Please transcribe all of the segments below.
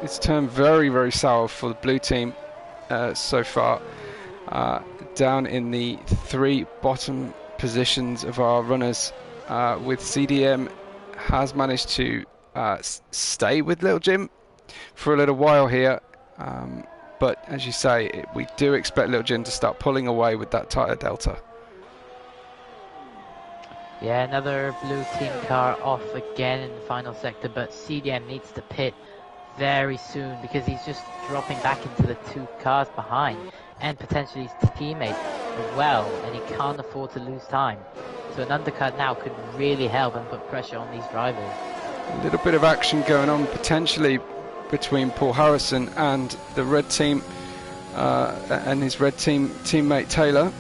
it's turned very, very sour for the blue team so far. Down in the 3 bottom positions of our runners, with CDM has managed to stay with Little Jim for a little while here, but as you say, we do expect Little Jim to start pulling away with that tyre delta. Yeah, another blue team car off again in the final sector, but CDM needs to pit very soon because he's just dropping back into the 2 cars behind and potentially his teammate as well, and he can't afford to lose time. So an undercut now could really help and put pressure on these drivers. A little bit of action going on potentially between Paul Harrison and the red team and his red team teammate Taylor.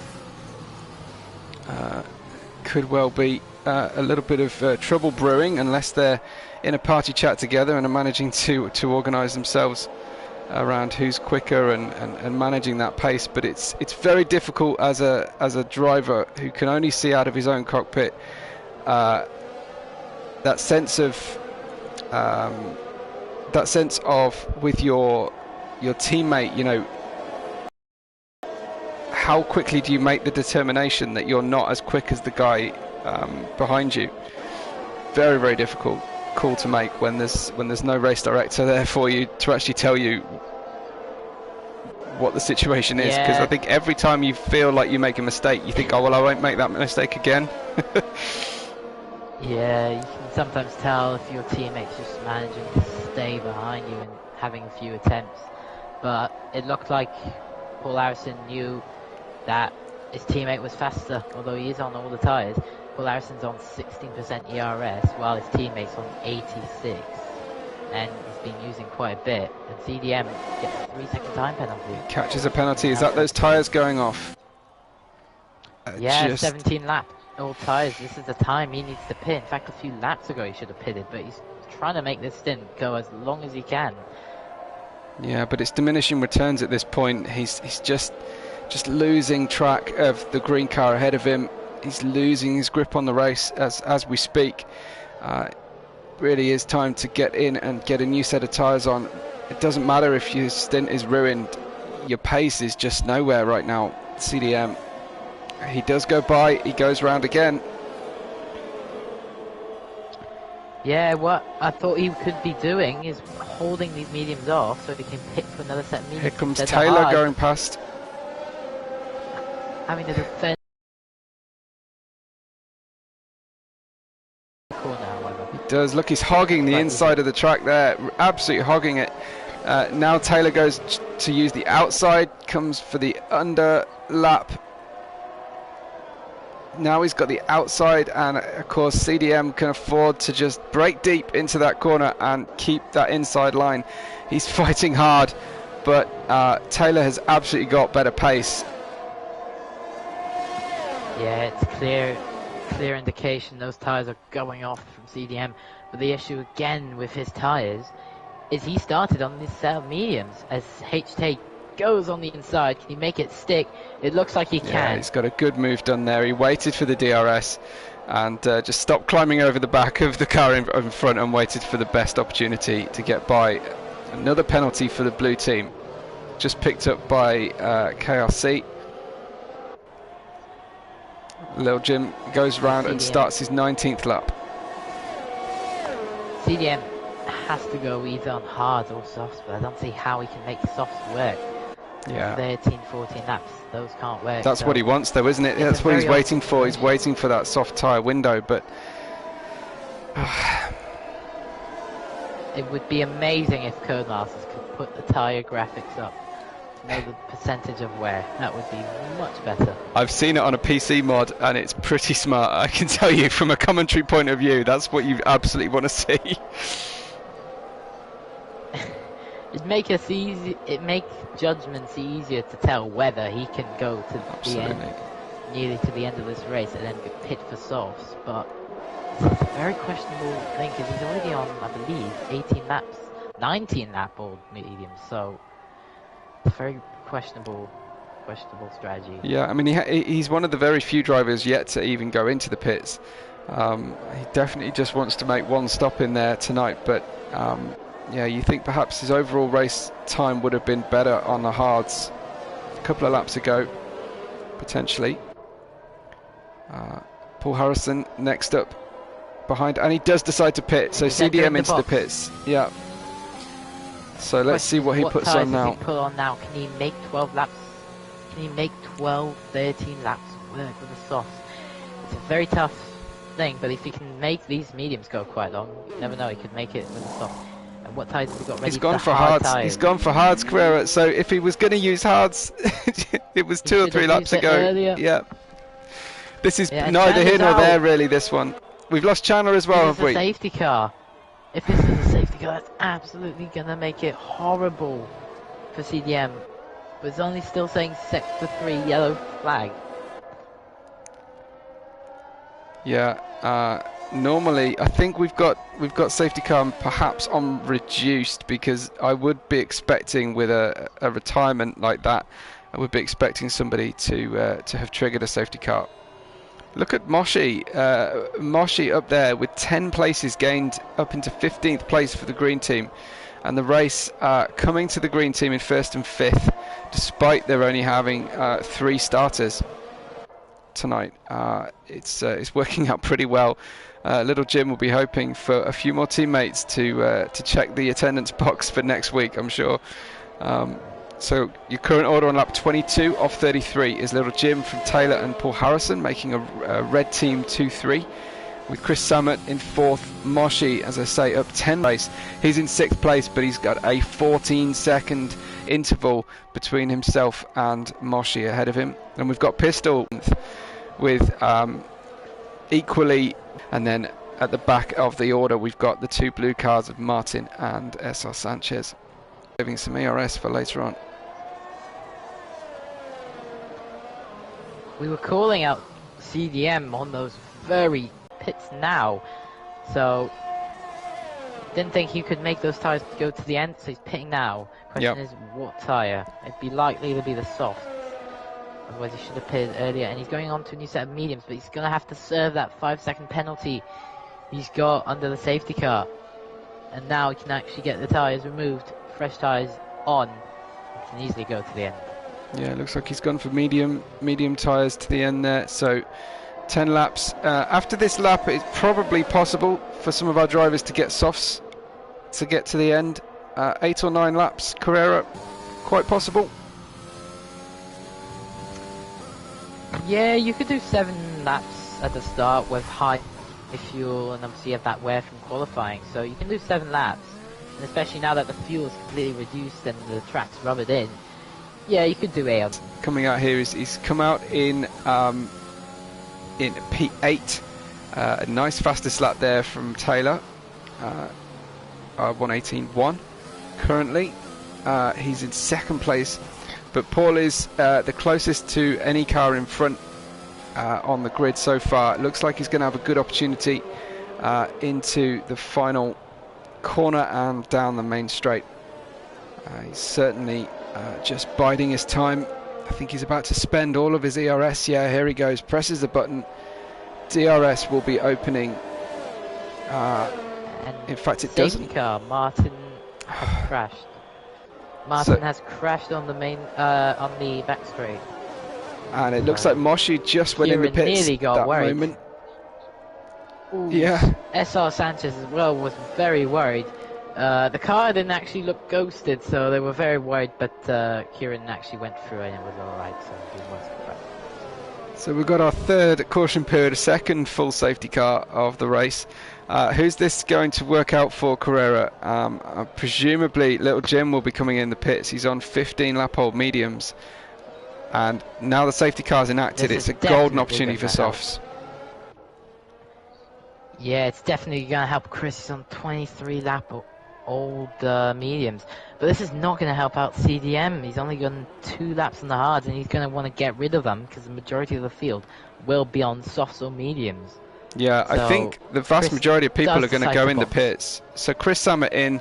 Could well be a little bit of trouble brewing unless they're in a party chat together and are managing to organise themselves around who's quicker and managing that pace. But it's very difficult as a driver who can only see out of his own cockpit. That sense of with your teammate, you know, how quickly do you make the determination that you're not as quick as the guy behind you? Very, very difficult call to make when there's no race director there for you to actually tell you what the situation is. Because I think every time you feel like you make a mistake, you think, oh well, I won't make that mistake again. Yeah, you can sometimes tell if your teammate's just managing to stay behind you and having a few attempts. But it looked like Paul Harrison knew that his teammate was faster, although he is on all the tyres. Paul Harrison's on 16% ERS, while his teammate's on 86, and he's been using quite a bit. And CDM gets a 3-second time penalty. Catches a penalty. Is that those tyres going off? Yeah, 17 laps, all tyres. This is the time he needs to pit. In fact, a few laps ago he should have pitted, but he's trying to make this stint go as long as he can. Yeah, but it's diminishing returns at this point. He's just losing track of the green car ahead of him. He's losing his grip on the race as we speak. Really is time to get in and get a new set of tyres on. It doesn't matter if your stint is ruined. Your pace is just nowhere right now. CDM. He does go by. He goes round again. Yeah, what I thought he could be doing is holding these mediums off so he can pit for another set of mediums. Here comes Taylor going past. Having to defend the corner, however. He does. Look, he's hogging the inside of the track there. Absolutely hogging it. Now Taylor goes to use the outside. Comes for the under lap. Now he's got the outside, and of course CDM can afford to just break deep into that corner and keep that inside line. He's fighting hard, but Taylor has absolutely got better pace. Yeah, it's clear indication those tyres are going off from CDM. But the issue again with his tyres is he started on this set of mediums. As HT goes on the inside, can he make it stick? It looks like he can. Yeah, he's got a good move done there. He waited for the DRS and just stopped climbing over the back of the car in front and waited for the best opportunity to get by. Another penalty for the blue team, just picked up by KRC. Little Jim goes round and starts his 19th lap. CDM has to go either on hard or softs, but I don't see how he can make softs work. Yeah. 13, 14 laps, those can't work. That's what he wants though, isn't it? That's what he's waiting for. He's waiting for that soft tyre window, but it would be amazing if Codemasters could put the tyre graphics up. Know the percentage of wear. That would be much better. I've seen it on a PC mod and it's pretty smart. I can tell you from a commentary point of view, that's what you absolutely want to see. It'd make us easy. It makes judgments easier to tell whether he can go to the end, nearly to the end of this race, and then pit for softs. But it's a very questionable thing because he's already on, I believe, 18 laps, 19 lap old medium. So it's very questionable strategy. Yeah, I mean he's one of the very few drivers yet to even go into the pits. He definitely just wants to make one stop in there tonight, but Yeah, you think perhaps his overall race time would have been better on the hards a couple of laps ago, potentially. Paul Harrison next up behind, and he does decide to pit, so CDM into the pits. Yeah. So let's see what he puts on now. Put on now. Can he make 12 laps? Can he make 12, 13 laps work with the softs? It's a very tough thing, but if he can make these mediums go quite long, you never know, he could make it with the softs. And what tyres has he got ready? He's gone for hards. He's gone for hards, Carrera. So if he was going to use hards, it was 2 or 3 laps ago. Earlier. Yeah. This is neither here nor there, really, this one. We've lost Chandler as well, have we? Safety car. If this is a safety car, that's absolutely going to make it horrible for CDM. But it's only still saying sector 3 yellow flag. Yeah. Normally, I think we've got safety car perhaps on reduced, because I would be expecting with a retirement like that, I would be expecting somebody to have triggered a safety car. Look at Moshi. Moshi up there with 10 places gained up into 15th place for the green team. And the race coming to the green team in 1st and 5th, despite their only having 3 starters tonight. It's working out pretty well. Little Jim will be hoping for a few more teammates to check the attendance box for next week, I'm sure. So your current order on lap 22 of 33 is Little Jim from Taylor and Paul Harrison, making a red team 2-3, with Chris Samet in 4th. Moshi, as I say, up 10 place. He's in 6th place, but he's got a 14-second interval between himself and Moshi ahead of him. And we've got Pistol with equally, and then at the back of the order we've got the 2 blue cars of Martin and SR Sanchez, saving some ERS for later on. We were calling out CDM on those very pits now, so didn't think he could make those tyres go to the end, so he's pitting now. Question is, what tyre? It'd be likely to be the soft. Otherwise he should have pitted earlier, and he's going on to a new set of mediums, but he's going to have to serve that 5-second penalty he's got under the safety car. And now he can actually get the tyres removed, fresh tyres on, and can easily go to the end. Yeah, it looks like he's gone for medium tyres to the end there, so 10 laps. After this lap, it's probably possible for some of our drivers to get softs to get to the end. 8 or 9 laps, Carrera, quite possible. Yeah, you could do 7 laps at the start with high fuel, and obviously you have that wear from qualifying, so you can do 7 laps, and especially now that the fuel is completely reduced and the track's rubbered in, yeah, you could do 8. Coming out here, he's come out in P8, a nice fastest lap there from Taylor, 1:18.1 currently. He's in 2nd place, but Paul is the closest to any car in front on the grid so far. It looks like he's going to have a good opportunity into the final corner and down the main straight. He's certainly just biding his time. I think he's about to spend all of his ERS. Yeah, here he goes, presses the button. DRS will be opening. In fact, it doesn't. Car, Martin has crashed. Martin has crashed on the main, on the back straight. And it looks like Moshi just went in the pits nearly got that worried. moment. Ooh, Yeah. SR Sanchez as well was very worried. The car didn't actually look ghosted, so they were very worried, but Kieran actually went through and it was alright, so he was correct. So we've got our 3rd caution period, 2nd full safety car of the race. Who's this going to work out for, Carrera? Presumably Little Jim will be coming in the pits. He's on 15 lap old mediums, and now the safety car's enacted. It's a golden opportunity for softs. Yeah, it's definitely going to help Chris. He's on 23 lap old mediums, but this is not going to help out CDM. He's only gone 2 laps on the hards, and he's going to want to get rid of them because the majority of the field will be on softs or mediums. Yeah, so I think the vast majority of people are going to go in the pits. So Chris Samet in,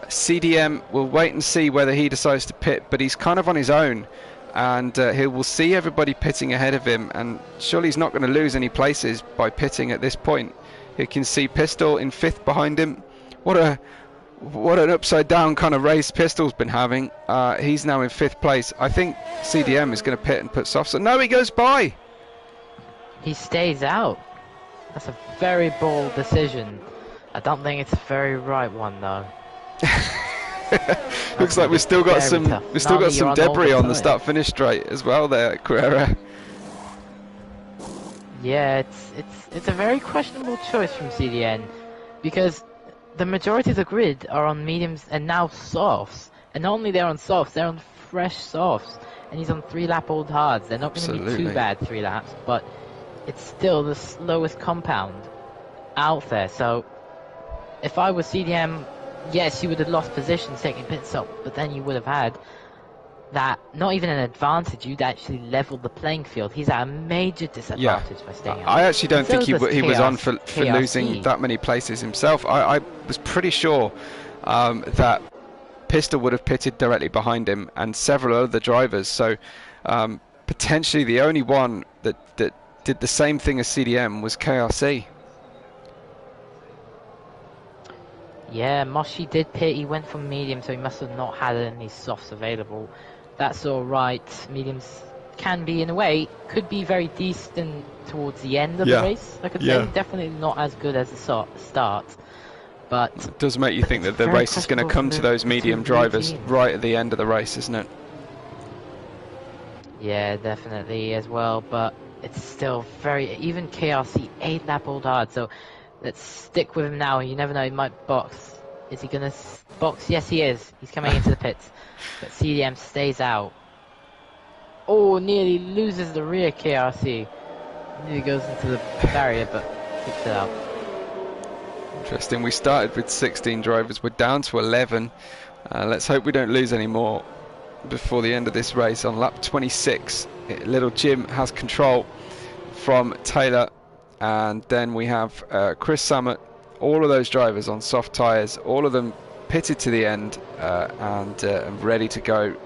CDM will wait and see whether he decides to pit, but he's kind of on his own, and he will see everybody pitting ahead of him, and surely he's not going to lose any places by pitting at this point. You can see Pistol in 5th behind him. What what an upside down kind of race Pistol's been having. He's now in 5th place. I think CDM is going to pit and put softs. So no, he goes by. He stays out. That's a very bold decision. I don't think it's a very right one though. Looks like we've still got some debris on the start finish straight as well there, Carrera. Yeah, it's a very questionable choice from CDN, because the majority of the grid are on mediums and now softs, and not only they're on softs, they're on fresh softs, and he's on 3-lap old hards. They're not going to be too bad 3 laps, but it's still the slowest compound out there. So if I was CDM, yes, you would have lost positions taking pit stop, but then you would have had that, not even an advantage, you'd actually leveled the playing field. He's at a major disadvantage by staying out. I actually don't think he was on for losing that many places himself. I was pretty sure that Pistol would have pitted directly behind him and several other drivers, so potentially the only one that did the same thing as CDM was KRC. Yeah, Moshi did pit. He went for medium, so he must have not had any softs available. That's alright. Mediums can be, in a way, could be very decent towards the end of the race, I could say. Definitely not as good as the start. But it does make you think that the race is going to come to those medium drivers right at the end of the race, isn't it? Yeah, definitely as well. But it's still very... Even KRC, 8-lap old hard, so... Let's stick with him now. You never know, he might box. Is he going to box? Yes, he is. He's coming into the pits. But CDM stays out. Oh, nearly loses the rear KRC. Nearly goes into the barrier, but keeps it out. Interesting. We started with 16 drivers. We're down to 11. Let's hope we don't lose any more before the end of this race. On lap 26, Little Jim has control from Taylor. And then we have Chris Summit, all of those drivers on soft tyres, all of them pitted to the end and ready to go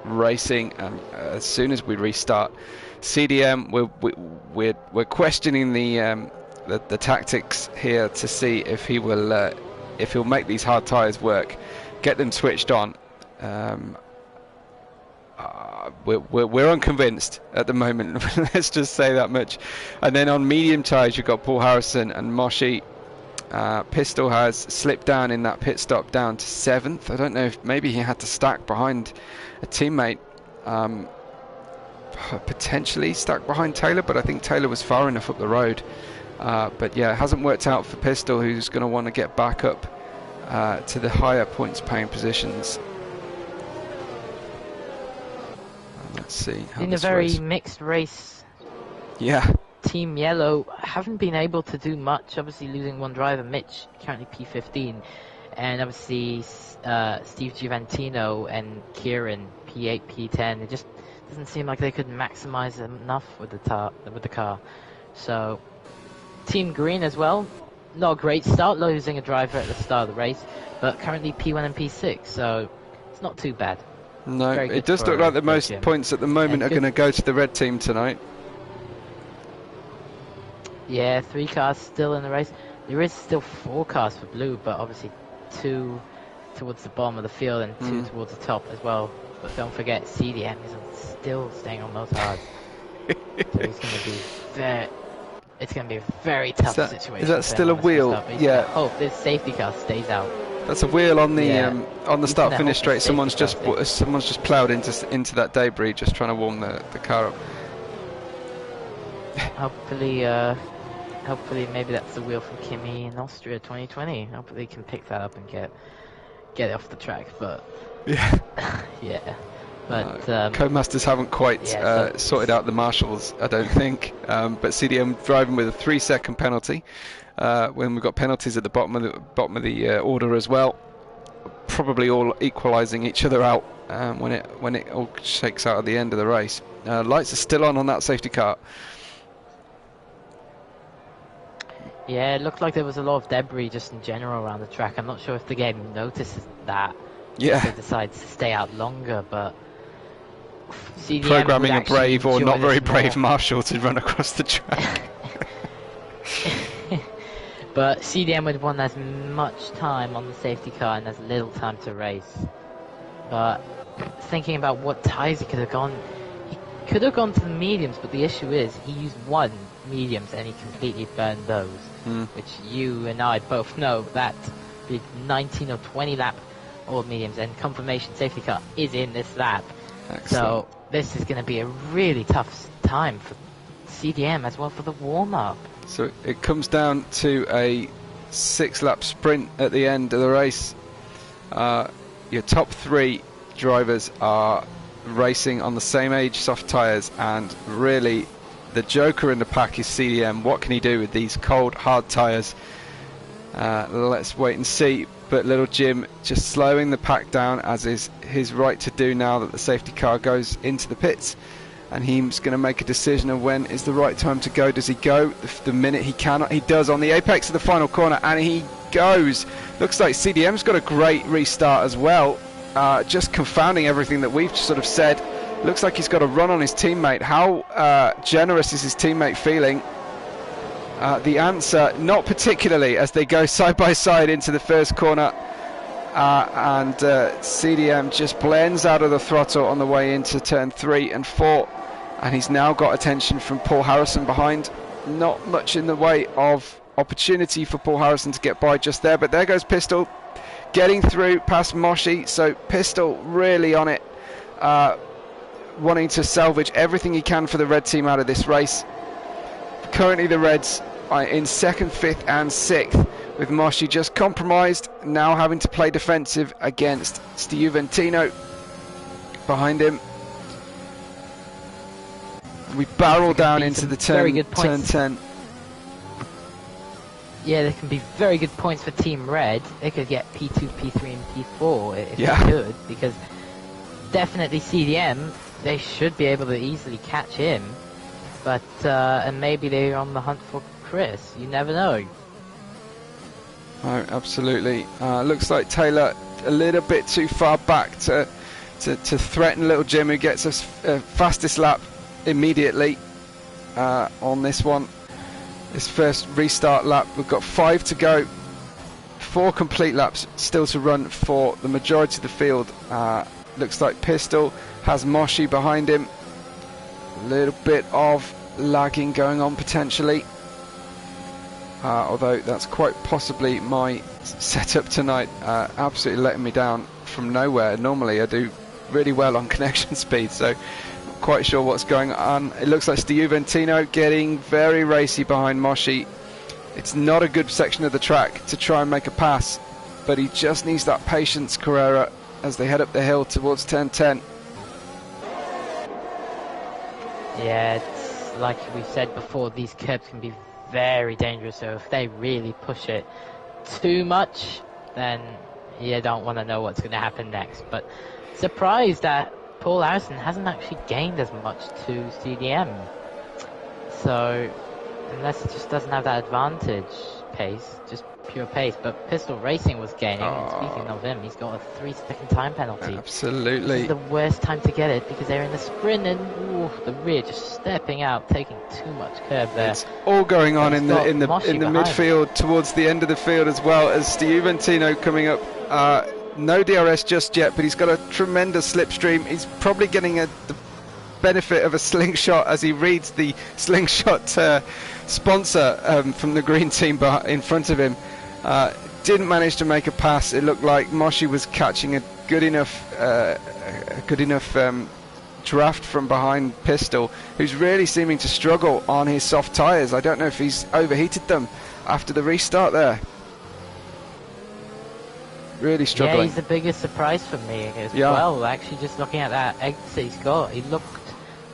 racing. And as soon as we restart, CDM, we're questioning the tactics here to see if he'll make these hard tyres work, get them switched on. We're unconvinced at the moment. Let's just say that much. And then on medium tyres, you've got Paul Harrison and Moshi. Pistol has slipped down in that pit stop down to 7th. I don't know if maybe he had to stack behind a teammate, potentially stack behind Taylor, but I think Taylor was far enough up the road. But yeah, it hasn't worked out for Pistol, who's going to want to get back up to the higher points paying positions. Let's see. In a very mixed race. Yeah. Team Yellow haven't been able to do much. Obviously losing one driver, Mitch, currently P15, and obviously Steve Giovantino and Kieran P8, P10. It just doesn't seem like they could maximize enough with the car. So Team Green as well, not a great start, losing a driver at the start of the race, but currently P1 and P6, so it's not too bad. No, it does look like the most points at the moment are going to go to the red team tonight. Yeah, 3 cars still in the race. There is still 4 cars for blue, but obviously 2 towards the bottom of the field and 2 towards the top as well. But don't forget, CDM is still staying on those hards. So it's going to be it's going to be a very tough situation. Is that still a wheel? Yeah. Oh, this safety car stays out. That's a wheel on the start finish straight. Someone's just ploughed into that debris, just trying to warm the car up. Hopefully maybe that's the wheel from Kimi in Austria 2020. Hopefully he can pick that up and get it off the track. But yeah, yeah. But Codemasters haven't quite sorted out the marshals, I don't think. But CDM driving with a 3-second penalty. When we've got penalties at the bottom of the order as well, probably all equalising each other out when it all shakes out at the end of the race. Lights are still on that safety car. Yeah, it looked like there was a lot of debris just in general around the track. I'm not sure if the game notices that. Yeah. If it decides to stay out longer, but CDM programming a brave or not very brave marshal to run across the track. But CDM would want as much time on the safety car and as little time to race. But thinking about what tyres he could have gone to the mediums, but the issue is he used one mediums and he completely burned those, which you and I both know that the 19 or 20 lap old mediums and confirmation safety car is in this lap. Excellent. So this is going to be a really tough time for CDM as well for the warm-up. So it comes down to a 6-lap sprint at the end of the race. Your top 3 drivers are racing on the same age soft tyres, and really the joker in the pack is CDM. What can he do with these cold hard tyres? Let's wait and see. But little Jim just slowing the pack down, as is his right to do now that the safety car goes into the pits, and he's going to make a decision of when is the right time to go. Does he go the minute he cannot? He does on the apex of the final corner, and he goes. Looks like CDM's got a great restart as well, just confounding everything that we've sort of said. Looks like he's got a run on his teammate. How generous is his teammate feeling? The answer, not particularly, as they go side by side into the first corner, and CDM just blends out of the throttle on the way into turn 3 and 4, and he's now got attention from Paul Harrison behind. Not much in the way of opportunity for Paul Harrison to get by just there, but there goes Pistol getting through past Moshi. So Pistol really on it, wanting to salvage everything he can for the red team out of this race. Currently the Reds are in 2nd, 5th and 6th, with Moshi just compromised, now having to play defensive against Juventino behind him. We barrel down into the turn 10. Yeah, there can be very good points for Team Red. They could get P2, P3 and P4 if they could, because definitely CDM, they should be able to easily catch him. But, and maybe they're on the hunt for Chris. You never know. Oh, absolutely. Looks like Taylor a little bit too far back to threaten little Jim, who gets us fastest lap immediately on this one. This first restart lap. We've got 5 to go. 4 complete laps still to run for the majority of the field. Looks like Pistol has Moshi behind him. A little bit of lagging going on potentially, although that's quite possibly my setup tonight, absolutely letting me down from nowhere. Normally I do really well on connection speed, so not quite sure what's going on. It looks like Juventino getting very racy behind Moshi. It's not a good section of the track to try and make a pass, but he just needs that patience, Carrera, as they head up the hill towards turn 10. Yeah, it's like we said before, these curbs can be very dangerous, so if they really push it too much, then you don't want to know what's going to happen next. But surprised that Paul Harrison hasn't actually gained as much to CDM. So, unless it just doesn't have that advantage pace, just pure pace. But Pistol Racing was gaining, and speaking of him, he's got a 3-second time penalty. Absolutely. This is the worst time to get it, because they're in the sprint and the rear just stepping out, taking too much curb there. It's all going on in the midfield towards the end of the field, as well as Juventino coming up. No DRS just yet, but he's got a tremendous slipstream. He's probably getting the benefit of a slingshot as he reads the slingshot sponsor from the green team in front of him. Didn't manage to make a pass. It looked like Moshi was catching a good enough draft from behind Pistol, who's really seeming to struggle on his soft tyres. I don't know if he's overheated them after the restart there. Really struggling. Yeah, he's the biggest surprise for me as well. Actually, just looking at that exit he's got, he looked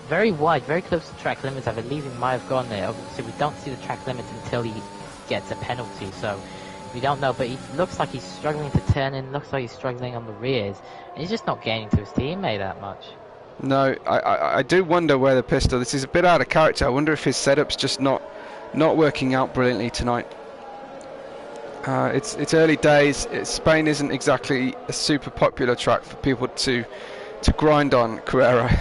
very wide, very close to track limits. I believe he might have gone there. Obviously, we don't see the track limits until he gets a penalty, so we don't know. But he looks like he's struggling to turn in. Looks like he's struggling on the rears. And he's just not gaining to his teammate that much. No, I do wonder where the Pistol. This is a bit out of character. I wonder if his setup's just not working out brilliantly tonight. It's early days. Spain isn't exactly a super popular track for people to grind on, Carrera.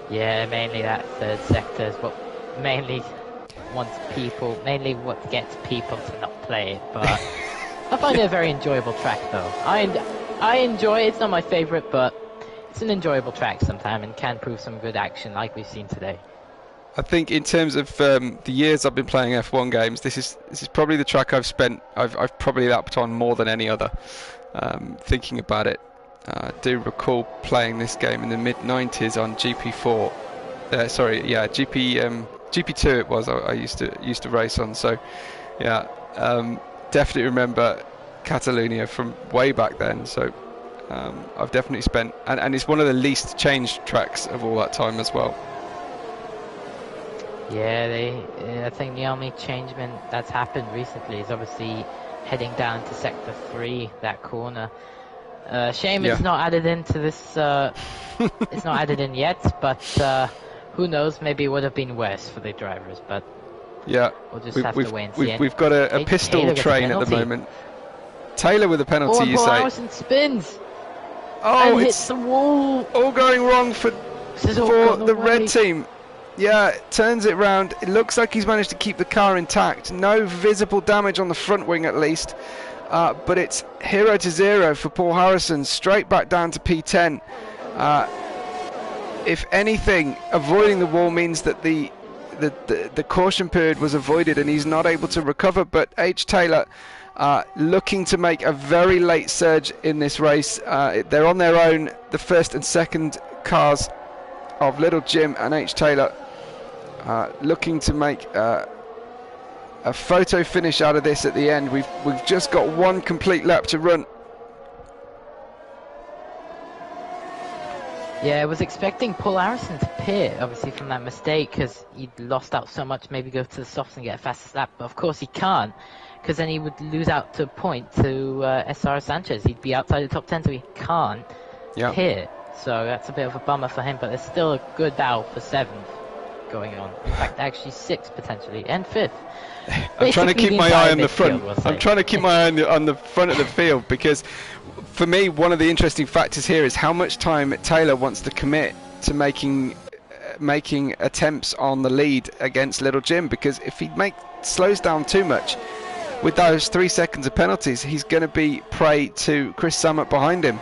Yeah, mainly that third sector is what mainly wants people, mainly what gets people to not play it, but I find it a very enjoyable track though. I enjoy it, it's not my favourite, but it's an enjoyable track sometimes and can prove some good action like we've seen today. I think in terms of the years I've been playing F1 games, this is probably the track I've probably lapped on more than any other. Thinking about it, I do recall playing this game in the mid-90s on GP4. GP2 it was. I used to race on. So, yeah, definitely remember Catalonia from way back then. So, I've definitely spent, and it's one of the least changed tracks of all that time as well. Yeah, I think the only changement that's happened recently is obviously heading down to Sector 3, that corner. Shame it's not added into this, it's not added in yet, but who knows, maybe it would have been worse for the drivers, but yeah, we'll just have to wait and see. We've got a pistol train at the moment. Taylor with a penalty, you say? Harrison spins! Oh, and it's hits the wall! All going wrong for the red team. Yeah, turns it round. It looks like he's managed to keep the car intact. No visible damage on the front wing at least. But it's 0-0 for Paul Harrison, straight back down to P10. If anything, avoiding the wall means that the caution period was avoided and he's not able to recover. But H. Taylor looking to make a very late surge in this race. They're on their own, the first and second cars of Little Jim and H. Taylor, looking to make a photo finish out of this at the end. We've just got one complete lap to run. Yeah, I was expecting Paul Harrison to pit, obviously, from that mistake, because he'd lost out so much, maybe go to the softs and get a fastest lap, but of course he can't, because then he would lose out to a point to SR Sanchez. He'd be outside the top 10, so he can't pit. So that's a bit of a bummer for him, but there's still a good battle for 7th going on. In fact, actually 6th potentially, and 5th. I'm trying to keep my eye on the front. I'm trying to keep my eye on the front of the field, because for me, one of the interesting factors here is how much time Taylor wants to commit to making attempts on the lead against Little Jim, because if he slows down too much with those 3 seconds of penalties, he's going to be prey to Chris Summit behind him.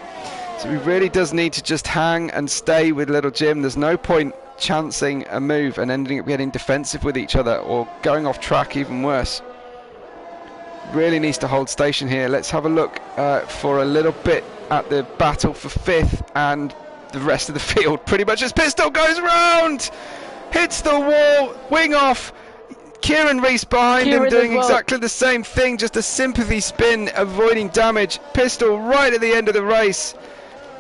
So he really does need to just hang and stay with Little Jim. There's no point chancing a move and ending up getting defensive with each other or going off track, even worse. Really needs to hold station here. Let's have a look for a little bit at the battle for 5th and the rest of the field. Pretty much as Pistol goes round, hits the wall, wing off. Kieran Rees behind him doing exactly the same thing, just a sympathy spin, avoiding damage. Pistol right at the end of the race,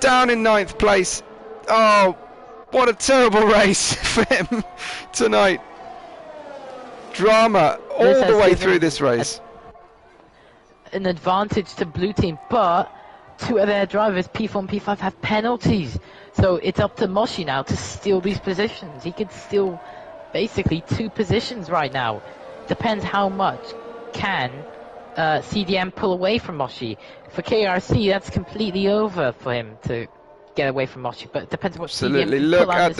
down in 9th place. Oh, what a terrible race for him tonight. Drama all the way through this race. An advantage to blue team, but 2 of their drivers, P4 and P5, have penalties. So it's up to Moshi now to steal these positions. He could steal basically 2 positions right now. Depends how much can CDM pull away from Moshi. For KRC, that's completely over for him to get away from Moshi, but it depends what absolutely. CDM Look at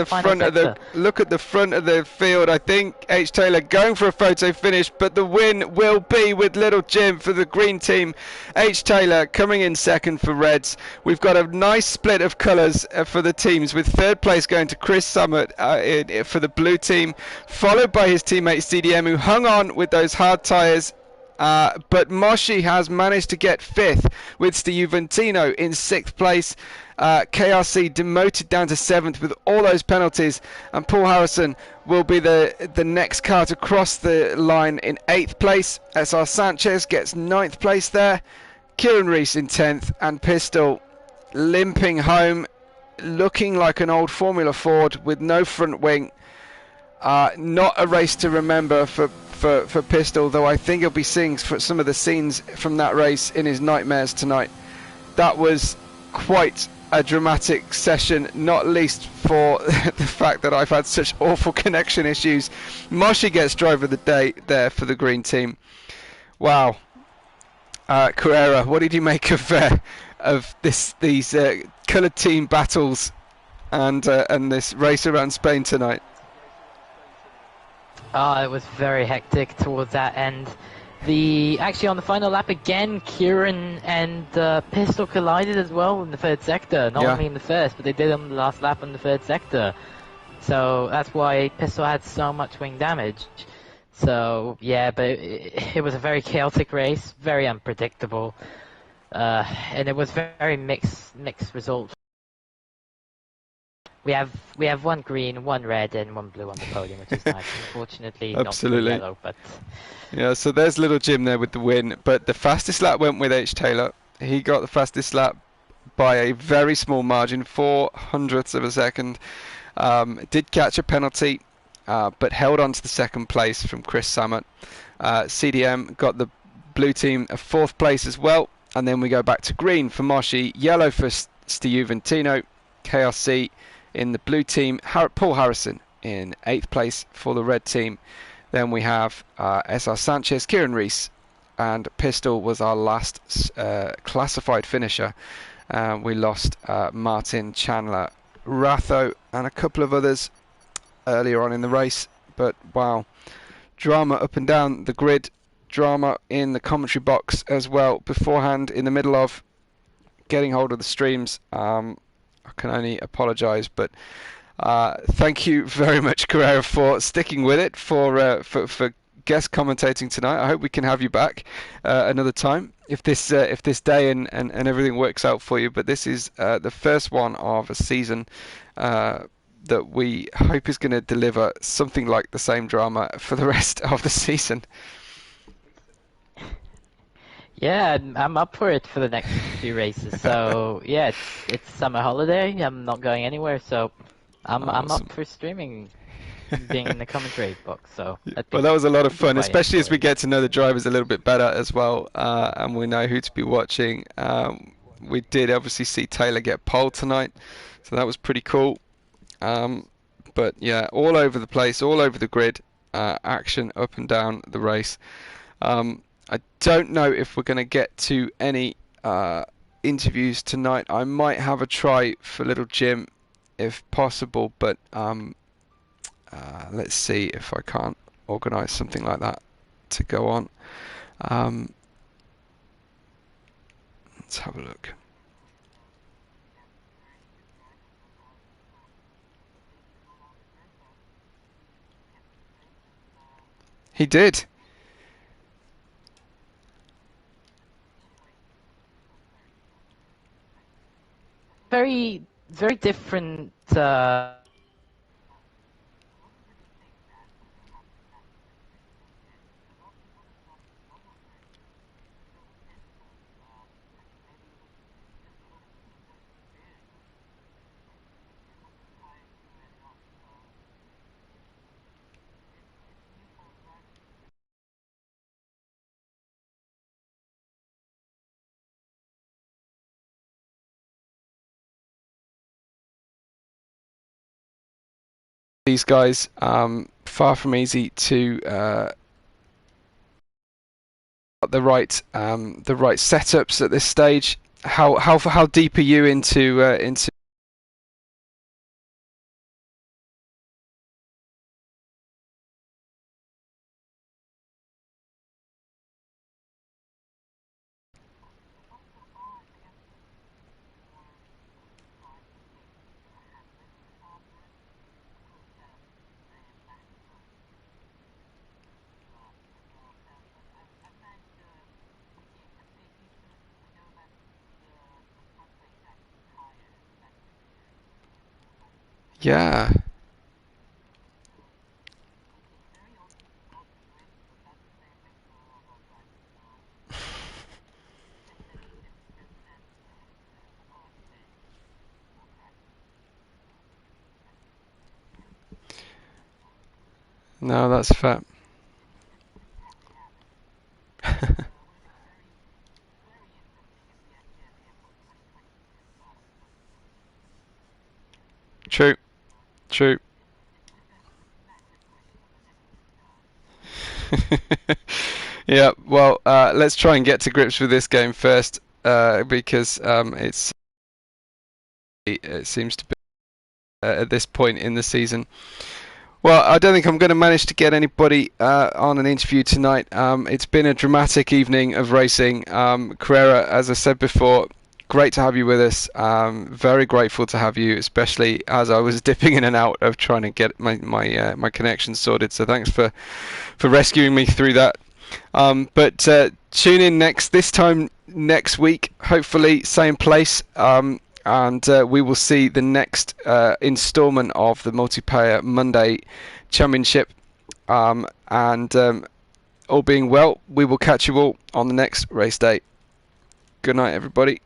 the front of the field. I think H. Taylor going for a photo finish, but the win will be with Little Jim for the green team. H. Taylor coming in 2nd for Reds. We've got a nice split of colours for the teams, with 3rd place going to Chris Summit for the blue team, followed by his teammate CDM, who hung on with those hard tyres. But Moshi has managed to get 5th with Steventino in 6th place. KRC demoted down to 7th with all those penalties, and Paul Harrison will be the next car to cross the line in 8th place. SR Sanchez gets 9th place there. Kieran Rees in 10th, and Pistol limping home, looking like an old Formula Ford with no front wing. Not a race to remember for Pistol, though I think he'll be seeing some of the scenes from that race in his nightmares tonight. That was quite a dramatic session, not least for the fact that I've had such awful connection issues. Moshi gets driver of the day there for the green team. Wow. Carrera, what did you make of these coloured team battles and this race around Spain tonight? Oh, it was very hectic towards that end. Actually on the final lap again, Kieran and Pistol collided as well in the third sector. Not only in the first, but they did on the last lap in the third sector. So that's why Pistol had so much wing damage. So yeah, but it was a very chaotic race, very unpredictable, and it was very mixed results. We have one green, one red, and one blue on the podium, which is nice. Unfortunately, Absolutely. not the yellow, but yeah. So there's little Jim there with the win, but the fastest lap went with H Taylor. He got the fastest lap by a very small margin, 0.04 of a second. Did catch a penalty, but held on to the second place from Chris Samet. CDM got the blue team a 4th place as well, and then we go back to green for Moshi, yellow for Stuyventino, KRC in the blue team, Paul Harrison in 8th place for the red team. Then we have SR Sanchez, Kieran Rees, and Pistol was our last classified finisher. We lost Martin, Chandler, Ratho, and a couple of others earlier on in the race. But wow, drama up and down the grid, drama in the commentary box as well beforehand, in the middle of getting hold of the streams. I can only apologise, but thank you very much, Carrera, for sticking with it, for guest commentating tonight. I hope we can have you back another time if this day and everything works out for you. But this is the first one of a season that we hope is going to deliver something like the same drama for the rest of the season. yeah, I'm up for it for the next few races. So yeah, it's summer holiday. I'm not going anywhere, so I'm up for streaming, being in the commentary box. So well, that was a lot of fun, especially as we get to know the drivers a little bit better as well, and we know who to be watching. We did obviously see Taylor get pole tonight, so that was pretty cool. But yeah, all over the place, all over the grid, action up and down the race. I don't know if we're going to get to any interviews tonight. I might have a try for little Jim if possible, but let's see if I can't organise something like that to go on. Let's have a look. He did. Very different. These guys, far from easy to the right setups at this stage. How deep are you into? Yeah. No, that's fair. True. Yeah, well, let's try and get to grips with this game first, because it seems to be at this point in the season Well, I don't think I'm going to manage to get anybody on an interview tonight. It's been a dramatic evening of racing. Carrera, as I said before, great to have you with us. Very grateful to have you, especially as I was dipping in and out of trying to get my connection sorted. So thanks for rescuing me through that. But tune in this time next week, hopefully same place. And we will see the next instalment of the Multiplayer Monday Championship. And all being well, we will catch you all on the next race day. Good night, everybody.